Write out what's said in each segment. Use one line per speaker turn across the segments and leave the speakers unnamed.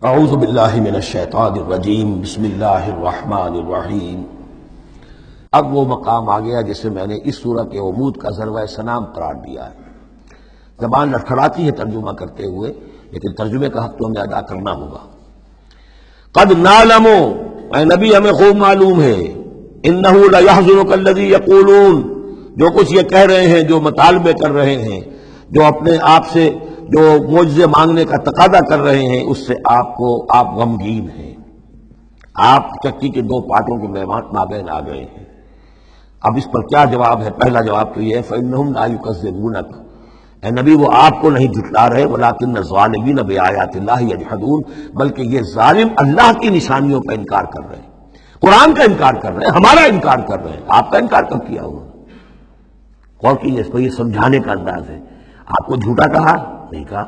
اعوذ باللہ من الشیطان الرجیم، بسم اللہ الرحمن الرحیم۔ اب وہ مقام آ گیا جسے میں نے اس سورہ کے عمود کا ذروہ سنام قرار دیا ہے۔ زبان لڑکھڑاتی ہے ترجمہ کرتے ہوئے، لیکن ترجمے کا حق تو ہمیں ادا کرنا ہوگا۔ قد نعلم، اے نبی ہمیں خوب معلوم ہے، انہ لیحزنک الذی یقولون، جو کچھ یہ کہہ رہے ہیں، جو مطالبے کر رہے ہیں، جو اپنے آپ سے جو معجزے مانگنے کا تقاضا کر رہے ہیں، اس سے آپ غمگین ہیں، آپ چکی کے دو پارٹوں کے مابین آ گئے ہیں۔ اب اس پر کیا جواب ہے؟ پہلا جواب تو یہ ہے فإنہم لا یکذبونک، اے نبی وہ آپ کو نہیں جھٹلا رہے، ولکن الظالمین بآیات اللہ یجحدون، بلکہ یہ ظالم اللہ کی نشانیوں کا انکار کر رہے ہیں، قرآن کا انکار کر رہے ہیں، ہمارا انکار کر رہے ہیں۔ آپ کا انکار کب کیا انہوں نے؟ غور کیجیے، اس پر یہ سمجھانے کا انداز ہے۔ آپ کو جھوٹا کہا؟ نہیں کہا۔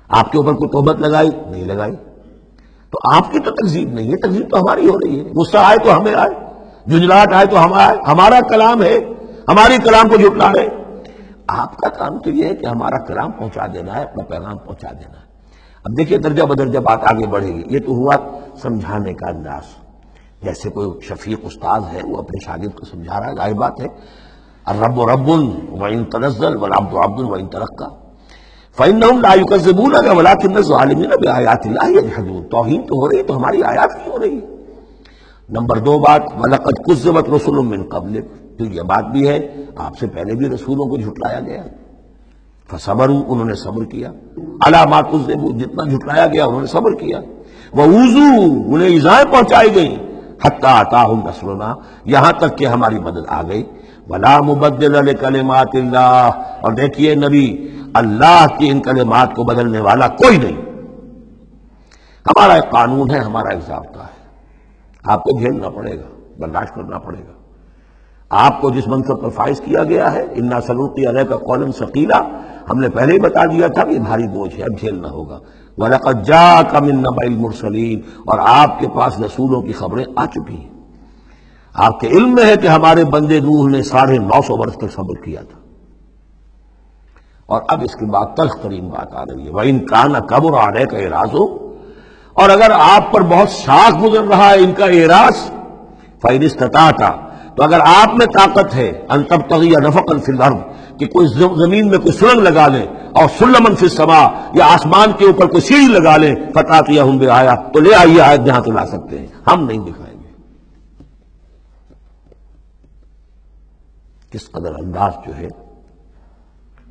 آپ کے اوپر کوئی تہمت لگائی؟ نہیں لگائی۔ تو آپ کی تو تکذیب نہیں ہے، تکذیب تو ہماری ہو رہی ہے۔ غصہ آئے تو ہمیں آئے، جھنجھلاہٹ آئے تو ہم آئے، ہمارا کلام ہے، ہماری کلام کو جھٹلا رہے۔ آپ کا کام تو یہ ہے کہ ہمارا کلام پہنچا دینا ہے، اپنا پیغام پہنچا دینا ہے۔ اب دیکھیے درجہ بدرجہ بات آگے بڑھے گی۔ یہ تو ہوا سمجھانے کا انداز، جیسے کوئی شفیق استاد ہے، وہ اپنے شاگرد کو سمجھا رہا ہے۔ ظاہر بات ہے، الرب رب وإن تنزل والعبد عبد وإن ترقى فإنهم لا يكذبونك ولكن الظالمين بآيات الله يجحدون۔ توہین تو ہو رہی، تو ہماری آیات کی ہو رہی ہے۔ نمبر دو بات، وَلَقَدْ كُذِّبَتْ رُسُلٌ مِّن قَبْلِكَ، پھر یہ بات بھی ہے آپ سے پہلے بھی رسولوں کو جھٹلایا گیا، فصبروا، انہوں نے صبر کیا، عَلَىٰ مَا كُذِّبُوا، جتنا جھٹلایا گیا انہوں نے صبر کیا، وَأُوذُوا، انہیں ایذائیں پہنچائی گئیں، حَتَّىٰ أَتَاهُمْ نَصْرُنَا، یہاں تک کہ ہماری مدد آ گئی، وَلَا مُبَدِّلَ لِكَلِمَاتِ اللَّهِ، اور دیکھیے نبی، اللہ کی ان کلمات کو بدلنے والا کوئی نہیں۔ ہمارا ایک قانون ہے، ہمارا ایک ضابطہ ہے، آپ کو جھیلنا پڑے گا، برداشت کرنا پڑے گا۔ آپ کو جس منصب پر فائز کیا گیا ہے، اِنَّا سَنُلْقِي عَلَيْكَ قَوْلًا ثَقِيلًا، ہم نے پہلے ہی بتا دیا تھا کہ بھاری بوجھ ہے، اب جھیلنا ہوگا۔ وَلَقَدْ جَاءَكَ مِن نَّبَإِ الْمُرْسَلِينَ، اور آپ کے پاس رسولوں کی خبریں آ چکی ہیں۔ آپ کے علم میں ہے کہ ہمارے بندے نوح نے 950 برس تک صبر کیا تھا۔ اور اب اس کے بعد تلخ ترین بات آ رہی ہے، وَإِن كَانَ كَبُرَ عَلَيْكَ إِعْرَاضُهُ، اور اگر آپ پر بہت شاق گزر رہا ہے ان کا اعراض، فَإِنِ اسْتَطَعْتَ، تو اگر آپ میں طاقت ہے، أَن تَبْتَغِيَ نَفَقًا فِي الْأَرْضِ، کہ کوئی زمین میں کوئی سرنگ لگا لیں، اور سلمًا فِي السَّمَاء، یا آسمان کے اوپر کوئی سیڑھی لگا لیں، فَتَأْتِيَهُم بِآیَةٍ، تو لے آئیے آیت جہاں سے لا سکتے ہیں، ہم نہیں دکھائیں گے۔ کس قدر انداز جو ہے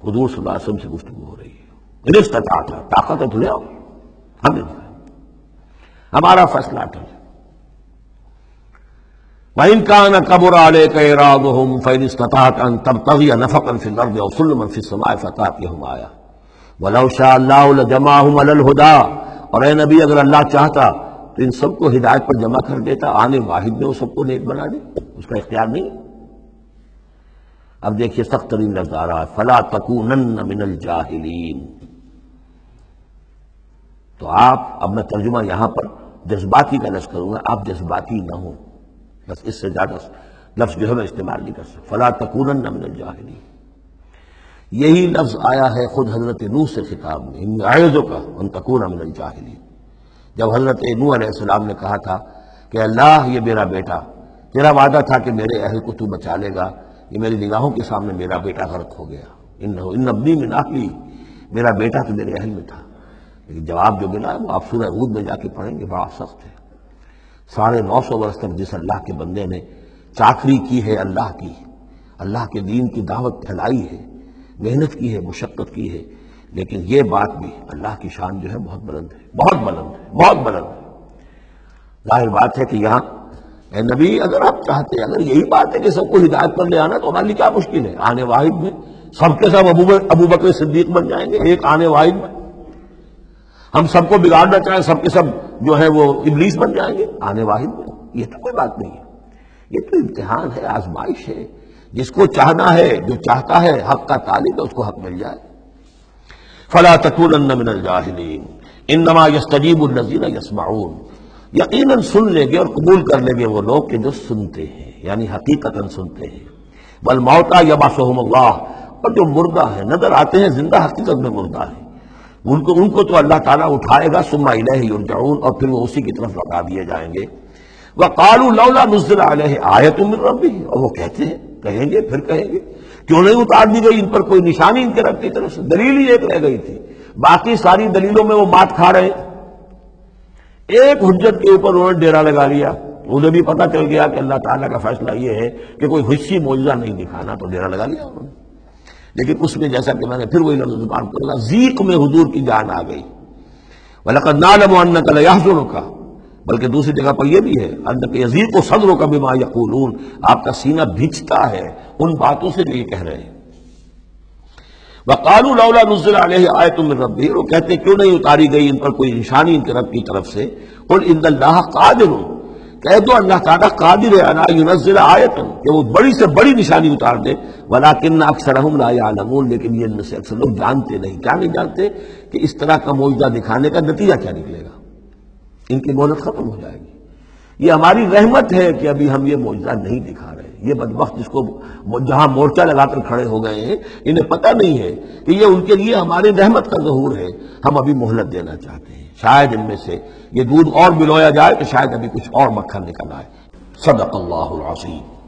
حضور صلی اللہ علیہ وسلم سے گفتگو ہو رہی ہے۔ ان استطاعت، طاقت ہے تو لے آؤ، ہم نہیں دکھائیں، ہمارا فیصلہ اٹل ہے۔ وَإِن كَانَ كَبُرَ عَلَيْكَ إِعْرَاضُهُمْ فَإِنِ اسْتَطَعْتَ أَن تَبْتَغِيَ نَفَقًا فِي الْأَرْضِ أَوْ سُلَّمًا فِي السَّمَاءِ فَتَأْتِيَهُمْ آیَةٌ وَلَوْ شَاءَ اللَّهُ لَجَمَعَهُمْ عَلَى الْهُدَىٰ، اور اے نبی اگر اللہ چاہتا تو ان سب کو ہدایت پر جمع کر دیتا، آنے واحد میں وہ سب کو نیک بنا دے، اس کا اختیار نہیں۔ اب دیکھیے سخت ترین لفظ آ رہا ہے، فَلَا تَكُونَنَّ مِنَ الْجَاهِلِينَ۔ تو آپ، اب میں ترجمہ یہاں پر جذباتی کا لفظ کروں گا، آپ جذباتی نہ ہوں، بس اس سے زیادہ لفظ جو ہے میں استعمال نہیں کر سکتا۔ فَلَا تَكُونَنَّ مِنَ الْجَاهِلِينَ، یہی لفظ آیا ہے خود حضرت نوح سے خطاب میں، إِنِّي أَعِظُكَ أَن تَكُونَ مِنَ الْجَاهِلِينَ۔ جب حضرت نوح علیہ السلام نے کہا تھا کہ اللہ یہ میرا بیٹا، تیرا وعدہ تھا کہ میرے اہل کو تو بچا لے گا، یہ میری نگاہوں کے سامنے میرا بیٹا غرق ہو گیا، إِنَّ ابْنِي مِنْ أَهْلِي، میرا بیٹا تو میرے اہل میں تھا۔ لیکن جواب جو ملا ہے وہ آپ سورہ ہود میں جا کے پڑھیں گے، بڑا سخت ہے۔ 950 برس تک جس اللہ کے بندے نے چاکری کی ہے اللہ کی، اللہ کے دین کی دعوت پھیلائی ہے، محنت کی ہے، مشقت کی ہے، لیکن یہ بات بھی اللہ کی شان جو ہے بہت بلند ہے، بہت بلند ہے، بہت بلند ہے۔ ظاہر بات ہے کہ یہاں اے نبی اگر آپ چاہتے ہیں، اگر یہی بات ہے کہ سب کو ہدایت پر لے آنا، تو ہمارے لیے کیا مشکل ہے؟ آنے واحد میں سب کے سب ابو بکر صدیق بن جائیں گے، ایک آنے واحد میں ہم سب کو بگاڑنا چاہیں، سب کے سب جو ہے وہ ابلیس بن جائیں گے آنے واحد میں۔ یہ تو کوئی بات نہیں ہے، یہ تو امتحان ہے، آزمائش ہے۔ جس کو چاہنا ہے، جو چاہتا ہے، حق کا طالب ہے، اس کو حق مل جائے۔ فَلَا تَكُونَنَّ مِنَ الْجَاهِلِينَ إِنَّمَا يَسْتَجِيبُ الَّذِينَ يَسْمَعُونَ، یقیناً سن لیں گے اور قبول کر لیں گے وہ لوگ کہ جو سنتے ہیں، یعنی حقیقتاً سنتے ہیں۔ وَالْمَوْتَىٰ يَبْعَثُهُمُ اللَّهُ، اور جو مردہ ہیں، نظر آتے ہیں زندہ، حقیقت میں مردہ ہیں۔ ان کو تو اللہ تعالیٰ اٹھائے گا، ثم الیہ یرجعون، اور پھر وہ اسی کی طرف لوٹا دیے جائیں گے۔ وقالوا لولا نزل علیہ آیۃ من ربہ، اور وہ کہتے ہیں، کہیں گے، پھر کہیں گے کیوں نہیں اتار دی گئی ان پر کوئی نشانی ان کے رب کی طرف سے؟ دلیل ہی ایک رہ گئی تھی، باقی ساری دلیلوں میں وہ مات کھا رہے ہیں۔ ایک حجت کے اوپر انہوں نے ڈیرا لگا لیا، انہیں بھی پتہ چل گیا کہ اللہ تعالیٰ کا فیصلہ یہ ہے کہ کوئی حسی معجزہ نہیں دکھانا، تو ڈیرا لگا لیا انہوں نے۔ لیکن اس میں جیسا کہ میں نے پھر وہی لفظ زبان کو لگا، ذیق میں حضور کی جان آ گئی۔ وَلَقَدْ نَعْلَمُ أَنَّكَ لَيَحْزُنُكَ، بلکہ دوسری جگہ پر یہ بھی ہے، اَنَّكَ يَضِيقُ صَدْرُكَ بِمَا يَقُولُونَ، آپ کا سینہ بھیجتا ہے ان باتوں سے جو یہ کہہ رہے ہیں۔ وَقَالُوا لَوْلَا نُزِّلَ عَلَيْهِ آیَةٌ مِّن رَّبِّهِ، وہ کہتے ہیں کیوں نہیں اتاری گئی ان پر کوئی نشانی ان کے رب کی طرف سے۔ قُلْ إِنَّ اللَّهَ قَادِرٌ، کہہ دو اللہ تعالیٰ قادر ہے عَلَىٰ يُنَزِّلَ آیَةً، کہ وہ بڑی سے بڑی نشانی اتار دے، وَلَٰكِنَّ أَكْثَرَهُمْ لَا يَعْلَمُونَ، لیکن یہ ان میں سے اکثر لوگ جانتے نہیں۔ کیا نہیں جانتے؟ کہ اس طرح کا معجزہ دکھانے کا نتیجہ کیا نکلے گا، ان کی مہلت ختم ہو جائے گی۔ یہ ہماری رحمت ہے کہ ابھی ہم یہ معجزہ نہیں دکھا رہے۔ یہ بدبخت جس کو جہاں مورچہ لگا کر کھڑے ہو گئے ہیں، انہیں پتہ نہیں ہے کہ یہ ان کے لیے ہماری رحمت کا ظہور ہے، ہم ابھی مہلت دینا چاہتے ہیں، شاید ان میں سے یہ دودھ اور بلویا جائے کہ شاید ابھی کچھ اور مکھن نکل آئے۔ صدق اللہ العظیم۔